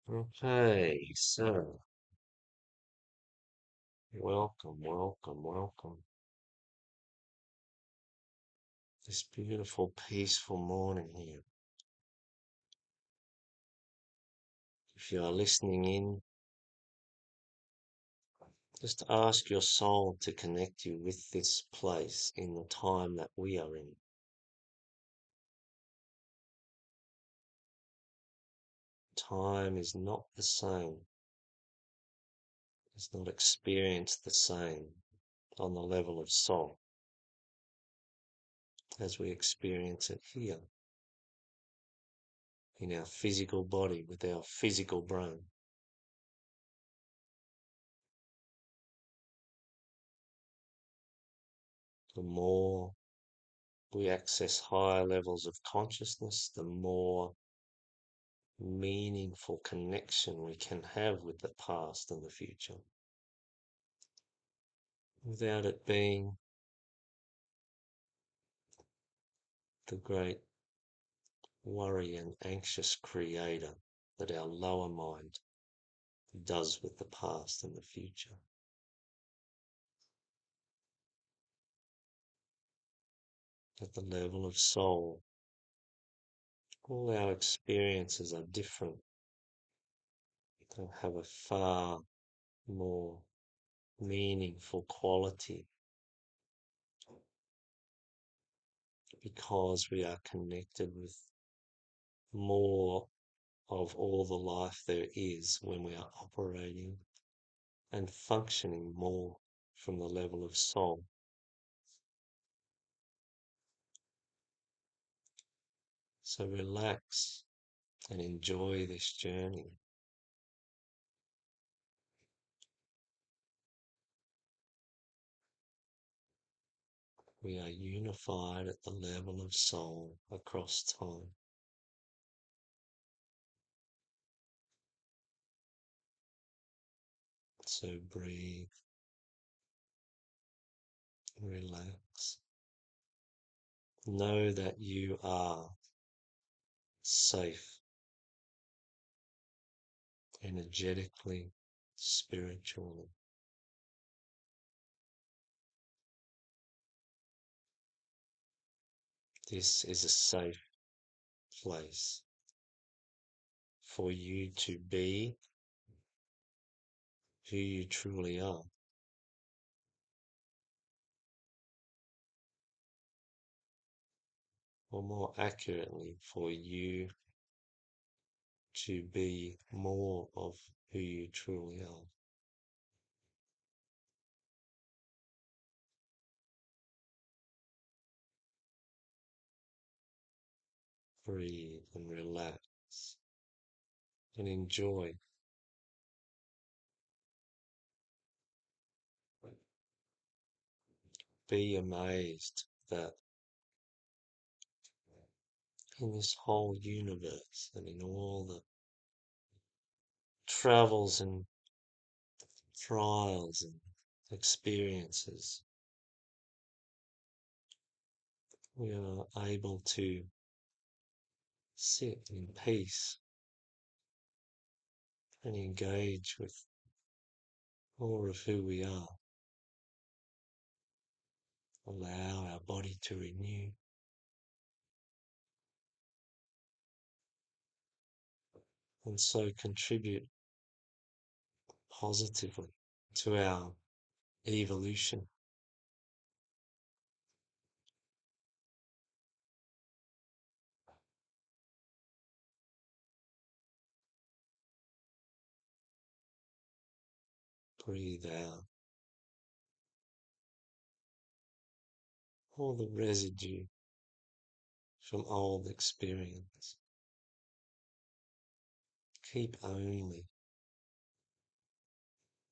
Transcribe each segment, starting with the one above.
Okay, so welcome, welcome, welcome. This beautiful, peaceful morning here. If you are listening in, just ask your soul to connect you with this place in the time that we are in. Time is not the same, it's not experienced the same on the level of soul as we experience it here in our physical body with our physical brain. The more we access higher levels of consciousness, the more meaningful connection we can have with the past and the future without it being the great worry and anxious creator that our lower mind does with the past and the future. At the level of soul, all our experiences are different. They have a far more meaningful quality because we are connected with more of all the life there is when we are operating and functioning more from the level of soul. So relax and enjoy this journey. We are unified at the level of soul across time. So breathe, relax. Know that you are safe energetically, spiritually. This is a safe place for you to be who you truly are. Or more accurately, for you to be more of who you truly are. Breathe and relax and enjoy. Be amazed that in this whole universe and in all the travels and trials and experiences, we are able to sit in peace and engage with more of who we are. Allow our body to renew and so contribute positively to our evolution. Breathe out all the residue from old experience. Keep only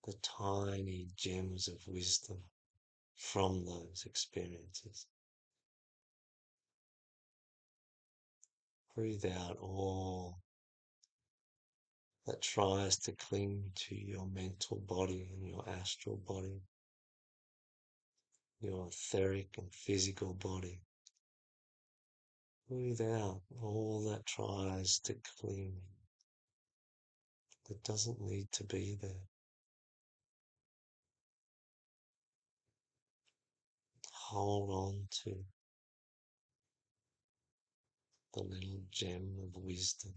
the tiny gems of wisdom from those experiences. Breathe out all that tries to cling to your mental body and your astral body, your etheric and physical body. Breathe out all that tries to cling that doesn't need to be there. Hold on to the little gem of wisdom.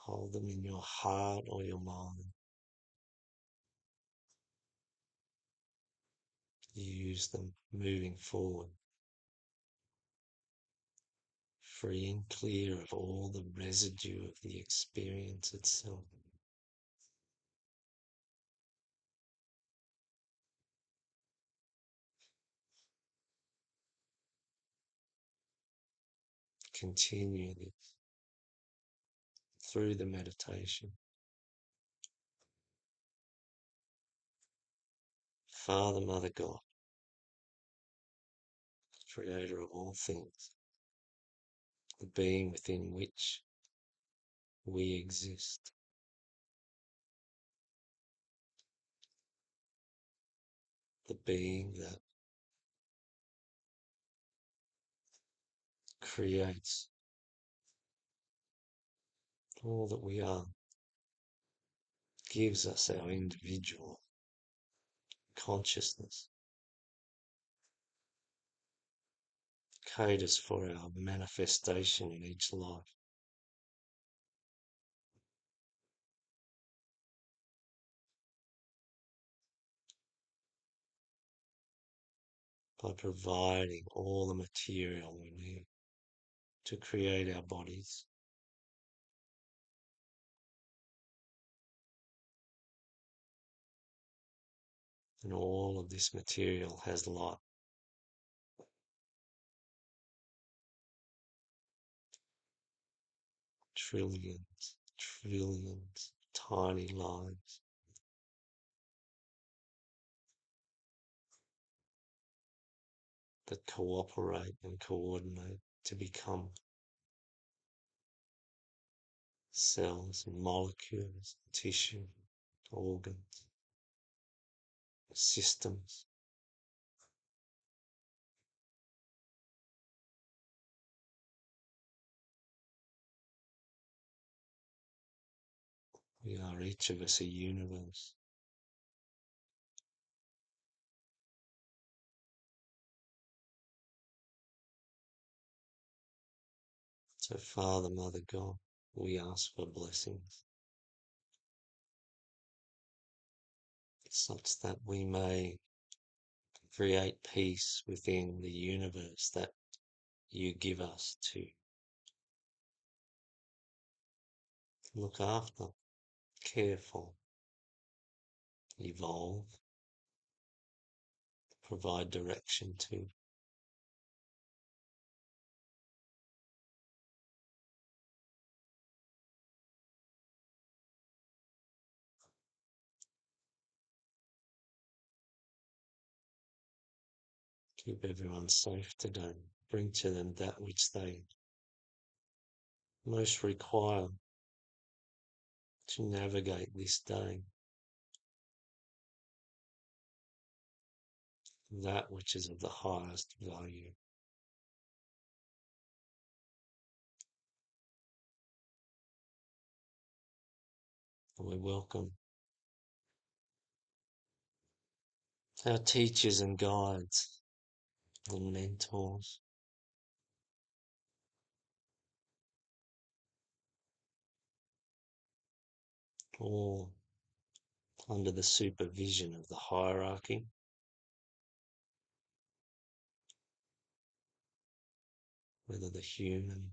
Hold them in your heart or your mind. Use them moving forward, free and clear of all the residue of the experience itself. Continue this through the meditation. Father, Mother, God, creator of all things, the being within which we exist, the being that creates all that we are, gives us our individual consciousness, caters for our manifestation in each life, by providing all the material we need to create our bodies. And all of this material has light. Trillions, trillions, tiny lives that cooperate and coordinate to become cells, molecules, tissue, organs, systems. We are each of us a universe. So Father, Mother, God, we ask for blessings such that we may create peace within the universe that you give us to look after, care for, evolve, provide direction to. Keep everyone safe today. Bring to them that which they most require to navigate this day, that which is of the highest value. And we welcome our teachers and guides and mentors, all under the supervision of the hierarchy, whether the human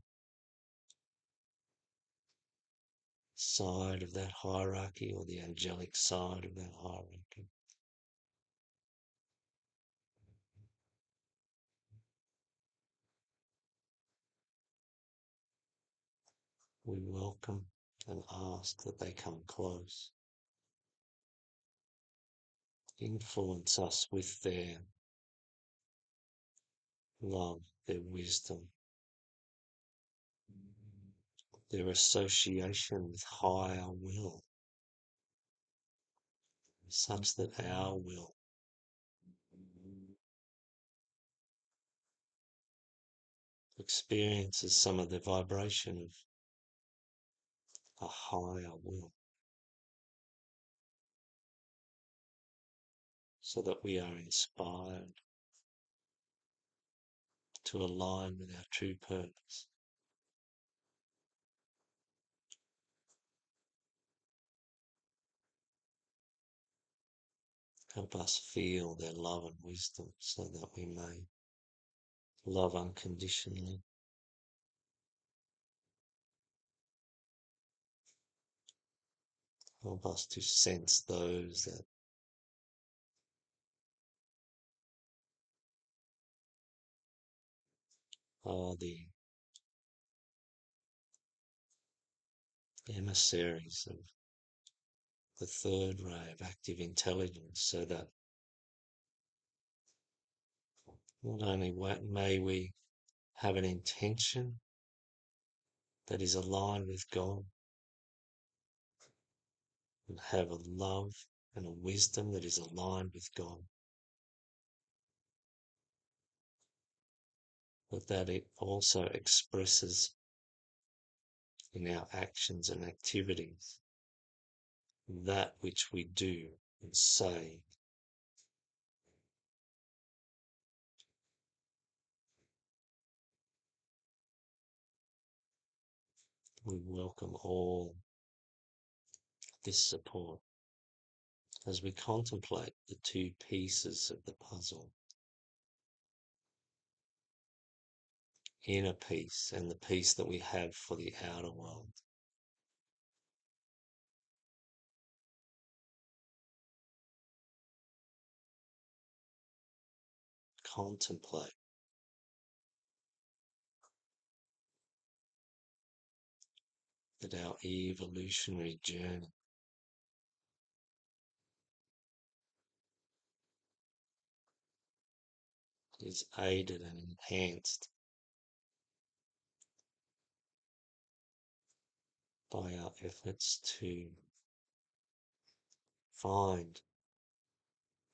side of that hierarchy or the angelic side of that hierarchy. We welcome and ask that they come close, influence us with their love, their wisdom, their association with higher will, such that our will experiences some of the vibration of a higher will, so that we are inspired to align with our true purpose. Help us feel their love and wisdom so that we may love unconditionally. Help us to sense those that are the emissaries of the third ray of active intelligence, so that not only may we have an intention that is aligned with God, and have a love and a wisdom that is aligned with God, but that it also expresses in our actions and activities that which we do and say. We welcome all this support as we contemplate the two pieces of the puzzle, inner peace and the peace that we have for the outer world. Contemplate that our evolutionary journey is aided and enhanced by our efforts to find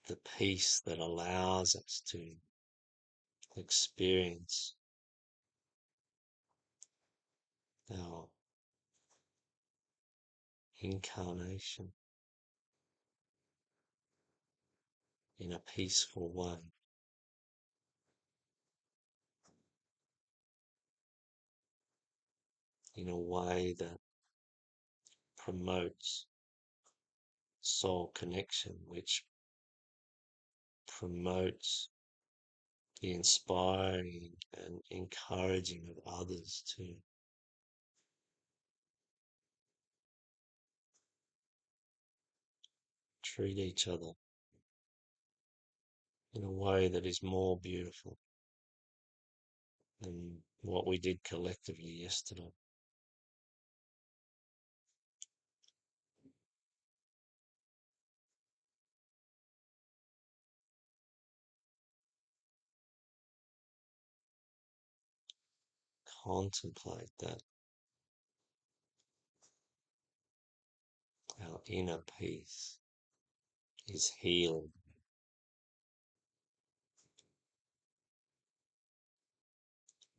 the peace that allows us to experience our incarnation in a peaceful way. In a way that promotes soul connection, which promotes the inspiring and encouraging of others to treat each other in a way that is more beautiful than what we did collectively yesterday. Contemplate that our inner peace is healing.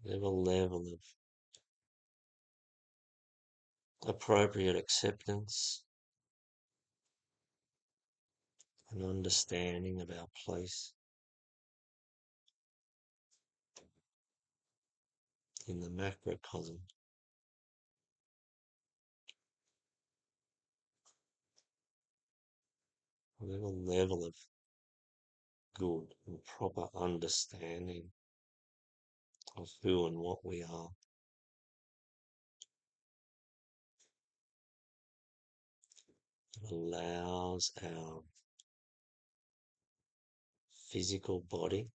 Whatever level of appropriate acceptance and understanding of our place in the macrocosm, whatever level of good and proper understanding of who and what we are, allows our physical body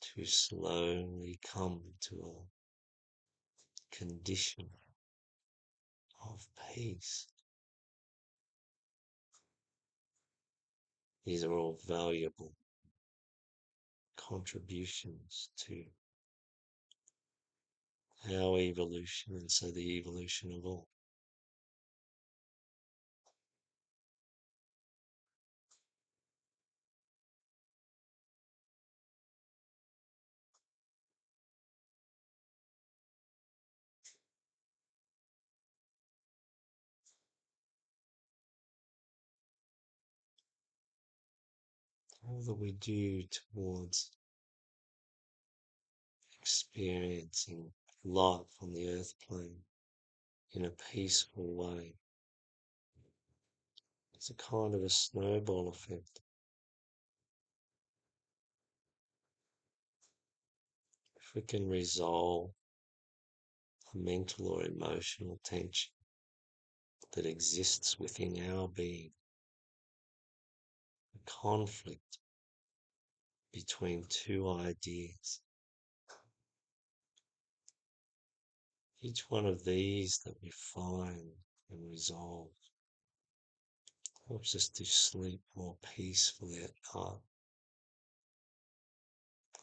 to slowly come to a condition of peace. These are all valuable contributions to our evolution, and so the evolution of all. all that we do towards experiencing life on the earth plane in a peaceful way. It's a kind of a snowball effect. If we can resolve a mental or emotional tension that exists within our being, a conflict between two ideas, each one of these that we find and resolve helps us to sleep more peacefully at night,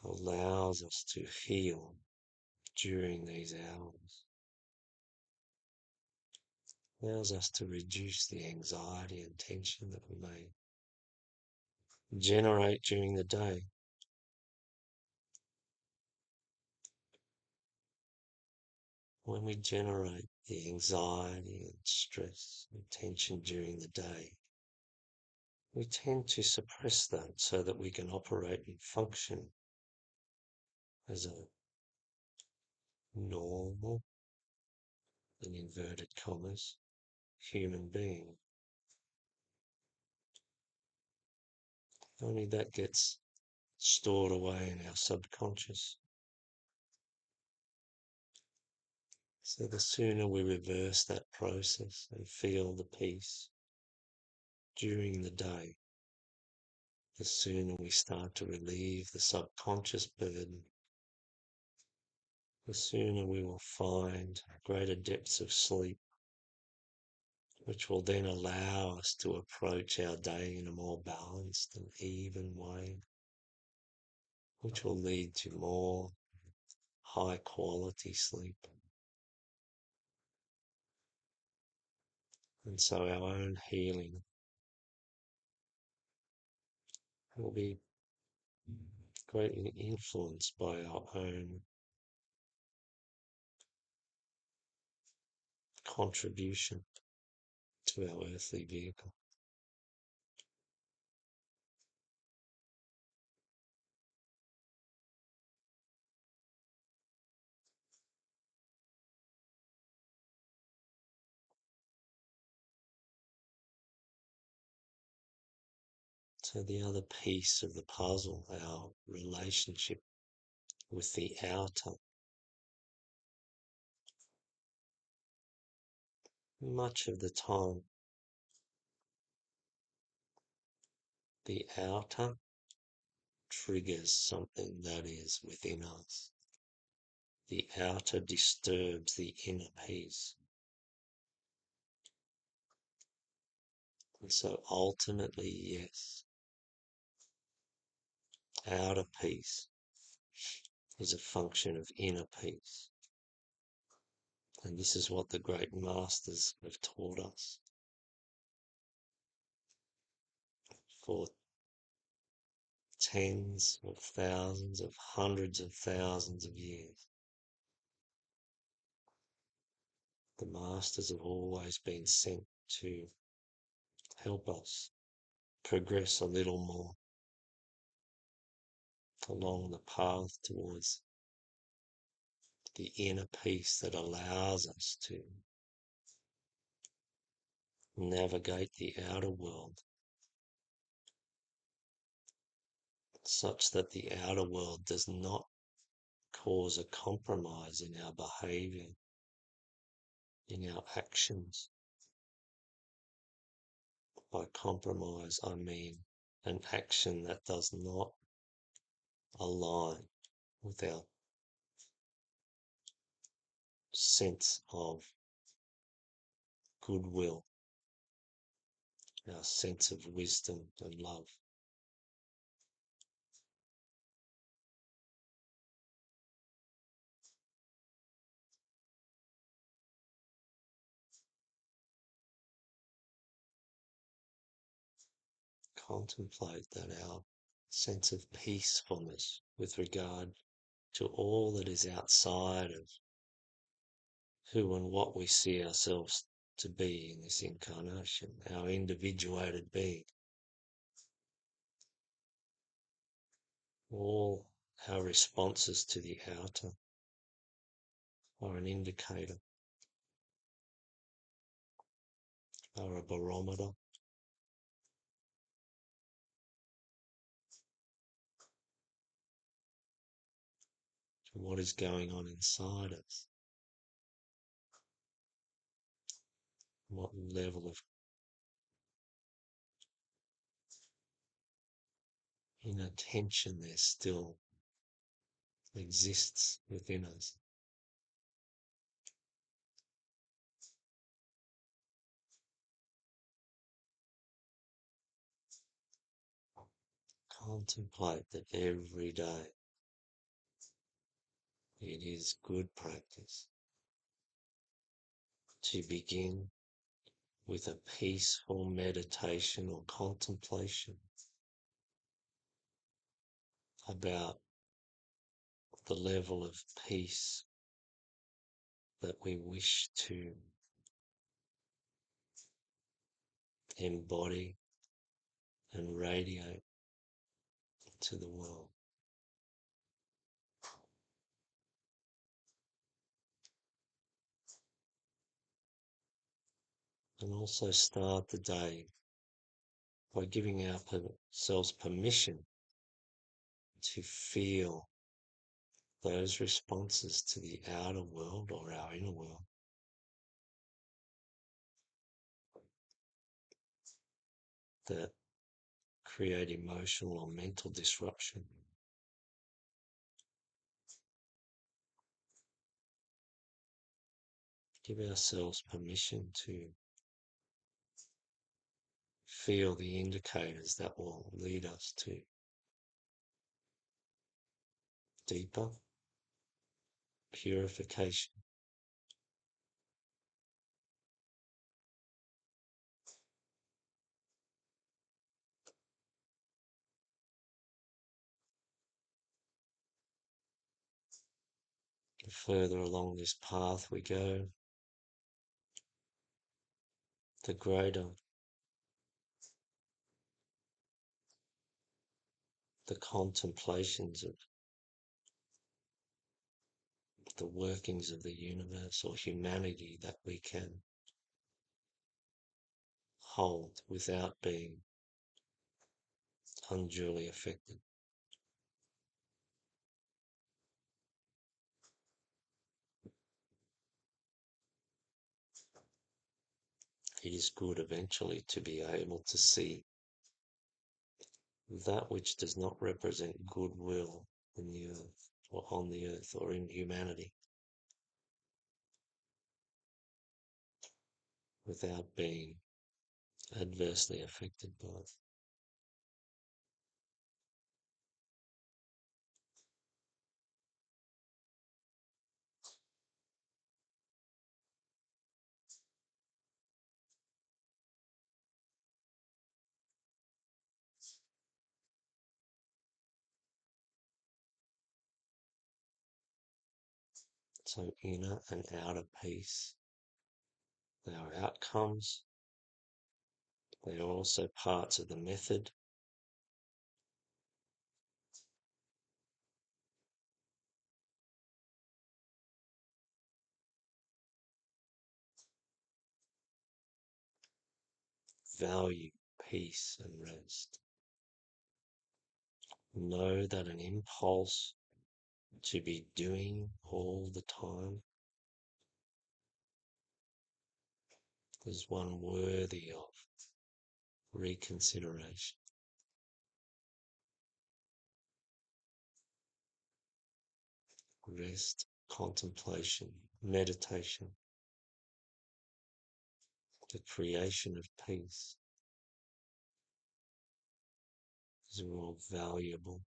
allows us to heal during these hours, allows us to reduce the anxiety and tension that we may generate during the day. When we generate the anxiety and stress and tension during the day, we tend to suppress that so that we can operate and function as a normal, in inverted commas, human being. Only that gets stored away in our subconscious. So the sooner we reverse that process and feel the peace during the day, the sooner we start to relieve the subconscious burden, the sooner we will find greater depths of sleep, which will then allow us to approach our day in a more balanced and even way, which will lead to more high quality sleep. And so our own healing will be greatly influenced by our own contribution to our earthly vehicle. So the other piece of the puzzle, our relationship with the outer, much of the time, the outer triggers something that is within us. The outer disturbs the inner peace. And so ultimately, yes, outer peace is a function of inner peace. And this is what the great masters have taught us for tens of thousands of hundreds of thousands of years. The masters have always been sent to help us progress a little more along the path towards the inner peace that allows us to navigate the outer world such that the outer world does not cause a compromise in our behavior, in our actions. By compromise, I mean an action that does not align with our sense of goodwill, our sense of wisdom and love. Contemplate that our sense of peacefulness with regard to all that is outside of who and what we see ourselves to be in this incarnation, our individuated being. All our responses to the outer are an indicator, are a barometer to what is going on inside us, what level of inner tension there still exists within us. Contemplate that every day it is good practice to begin with a peaceful meditation or contemplation about the level of peace that we wish to embody and radiate to the world. And also start the day by giving ourselves permission to feel those responses to the outer world or our inner world that create emotional or mental disruption. Give ourselves permission to feel the indicators that will lead us to deeper purification. The further along this path we go, the greater the contemplations of the workings of the universe or humanity that we can hold without being unduly affected. It is good eventually to be able to see that which does not represent goodwill in the earth or on the earth or in humanity without being adversely affected by it. So inner and outer peace, they are outcomes. They are also parts of the method. Value peace and rest. Know that an impulse to be doing all the time is one worthy of reconsideration. Rest, contemplation, meditation, the creation of peace is more valuable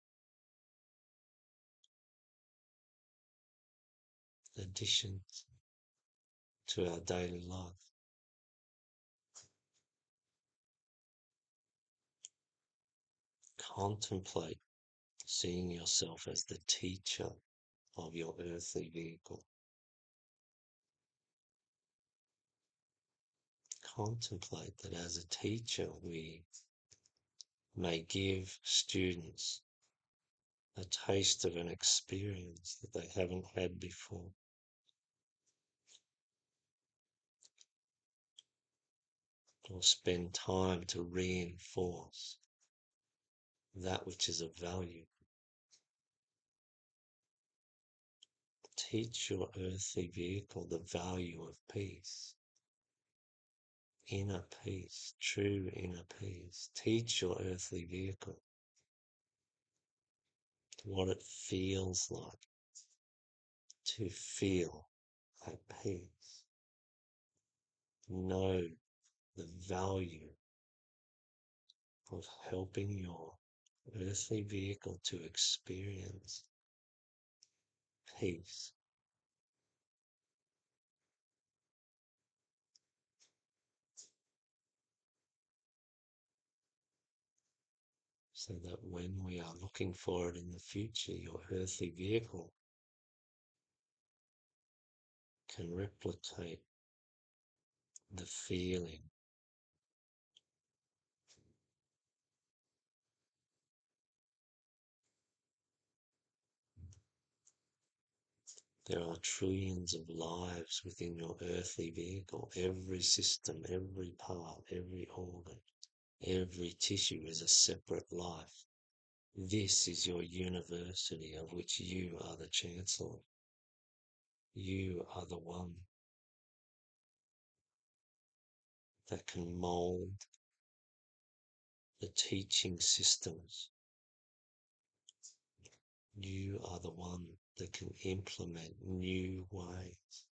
additions to our daily life. Contemplate seeing yourself as the teacher of your earthly vehicle. Contemplate that as a teacher we may give students a taste of an experience that they haven't had before, or spend time to reinforce that which is of value. Teach your earthly vehicle the value of peace, inner peace, true inner peace. Teach your earthly vehicle what it feels like to feel at peace. Know the value of helping your earthly vehicle to experience peace, so that when we are looking for it in the future, your earthly vehicle can replicate the feeling. There are trillions of lives within your earthly vehicle. Every system, every part, every organ, every tissue is a separate life. This is your university of which you are the chancellor. You are the one that can mold the teaching systems. You are the one that can implement new ways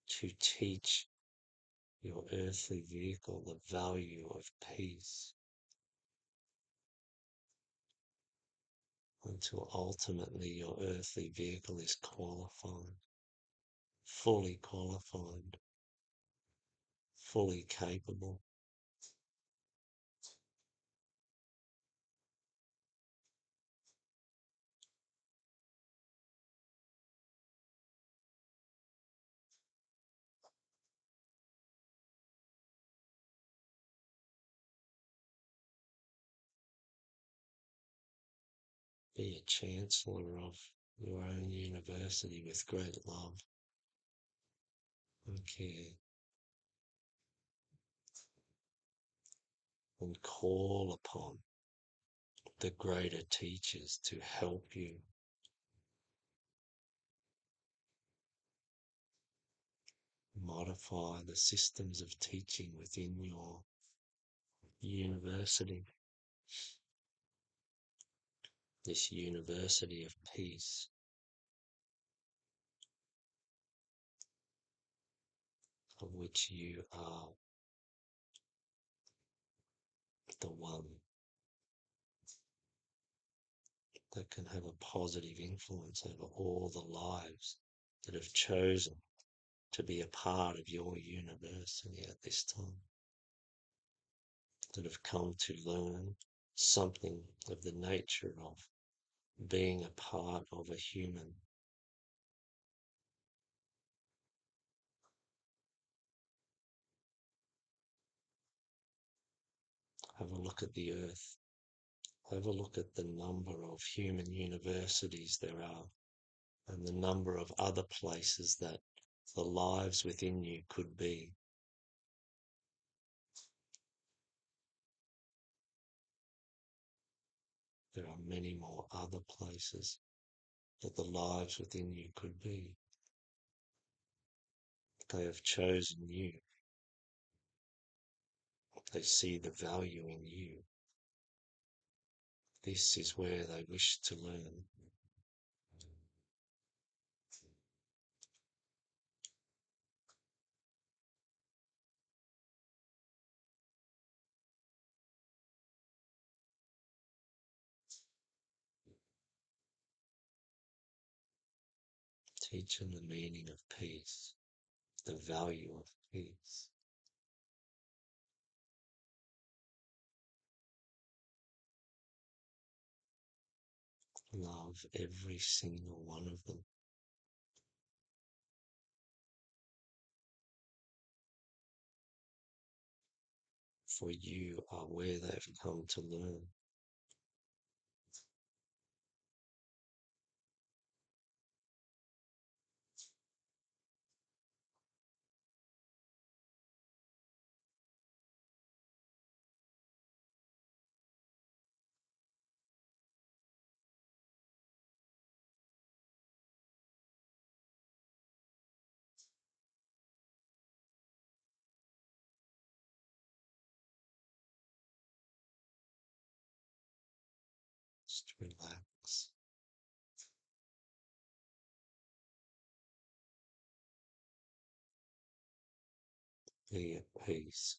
to teach your earthly vehicle the value of peace, until ultimately your earthly vehicle is qualified, fully qualified, fully capable. Be a chancellor of your own university with great love and care, and call upon the greater teachers to help you modify the systems of teaching within your university, this university of peace, of which you are the one that can have a positive influence over all the lives that have chosen to be a part of your university at this time, that have come to learn something of the nature of being a part of a human. Have a look at the earth. Have a look at the number of human universities there are, and the number of other places that the lives within you could be. There are many more other places that the lives within you could be. They have chosen you. They see the value in you. This is where they wish to learn. Teach them the meaning of peace, the value of peace. Love every single one of them. For you are where they've come to learn. Just relax. Be at peace.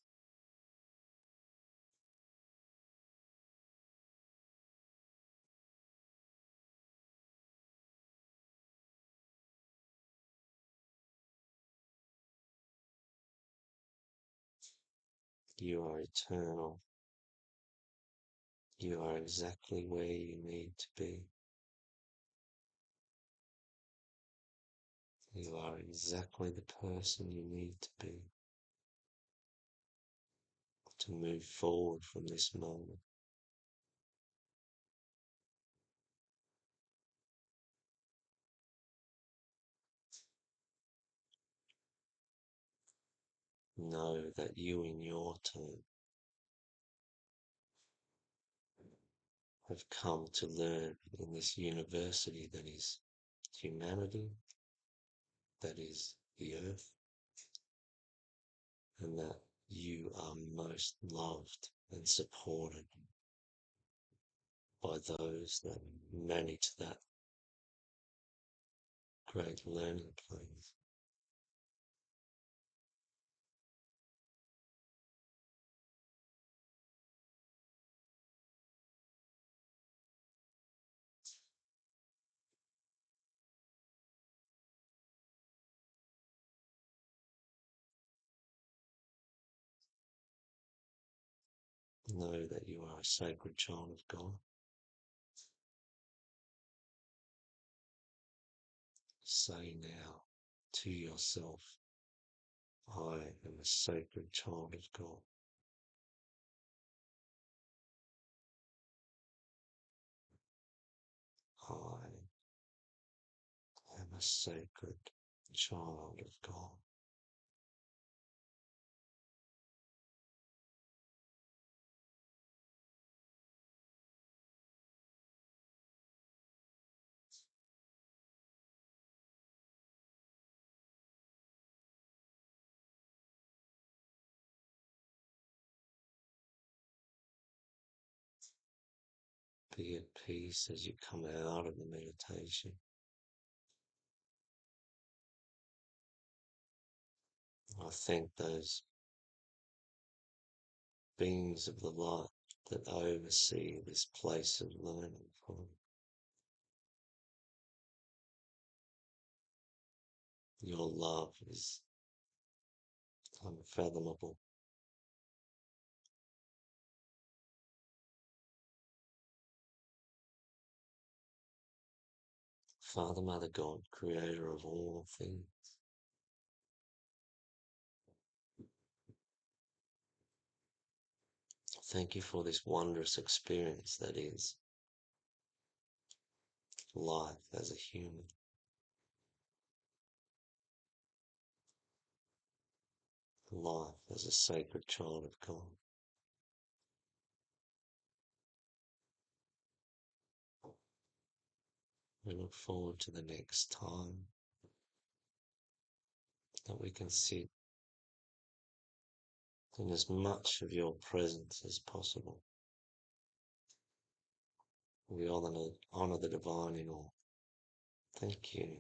You are eternal. You are exactly where you need to be. You are exactly the person you need to be to move forward from this moment. Know that you, in your turn, have come to learn in this university that is humanity, that is the earth, and that you are most loved and supported by those that manage that great learning place. Know that you are a sacred child of God. Say now to yourself, I am a sacred child of God. I am a sacred child of God. Be at peace as you come out of the meditation. I thank those beings of the light that oversee this place of learning for me. Your love is unfathomable. Father, Mother, God, creator of all things, thank you for this wondrous experience that is life as a human, life as a sacred child of God. We look forward to the next time that we can sit in as much of your presence as possible. We honor the divine in all. Thank you.